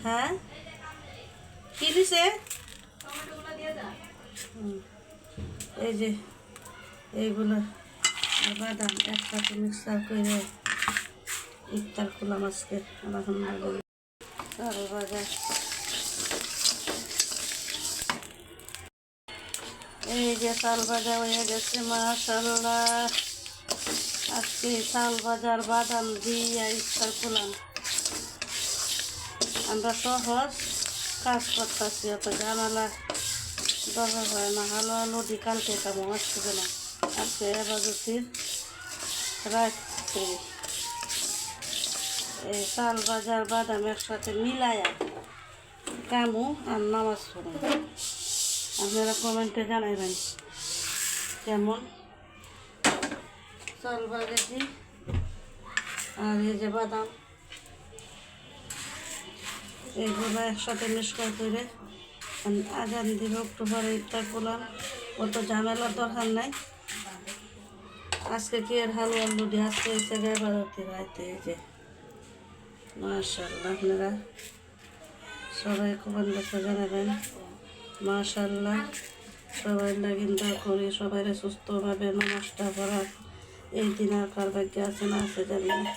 হ্যাঁ কি দিছে? এই যে এইগুলো বাদাম একসাথে মিক্সার করে ইফতার করলাম আজকে। আলহামদুলিল্লাহ। চাল ভাজা, এই যে চাল ভাজা হয়ে গেছে মাশাআল্লাহ। আজকে চাল ভাজার বাদাম দিয়ে ইফতার করলাম। আমরা সহজ কাজ করতেছি, অত ঝামেলা দরকার হয় না। হালুয়া লুডি কালকে খাবো, আজকে দিলাম। আজকে এবাদতির রাত্রি এই চাল ভাজার বাদাম একসাথে মিলাইয়া কামু আর নামাজ পড়ুন। আপনারা কমেন্টে জানাইবেন কেমন চাল ভাজেছি। আর এই যে বাদাম, এইগুলো একসাথে মিক্সচার করে আজান দিব একটু পরে ইফতার করলাম। অত ঝামেলার দরকার নাই। আজকে কি আর হালুয়া লুডি, আজকে হয়েছে এবাদতের রাইতে। এই যে মাশাআল্লাহ, আপনারা সবাই কমেন্ট বক্সে জানাবেন মাশাআল্লাহ। সবাই লাগিন্দা করি, সবাই সুস্থভাবে নমস্কার করার এই দিন আর কার ভাগ্যে আছে না আছে জানি না।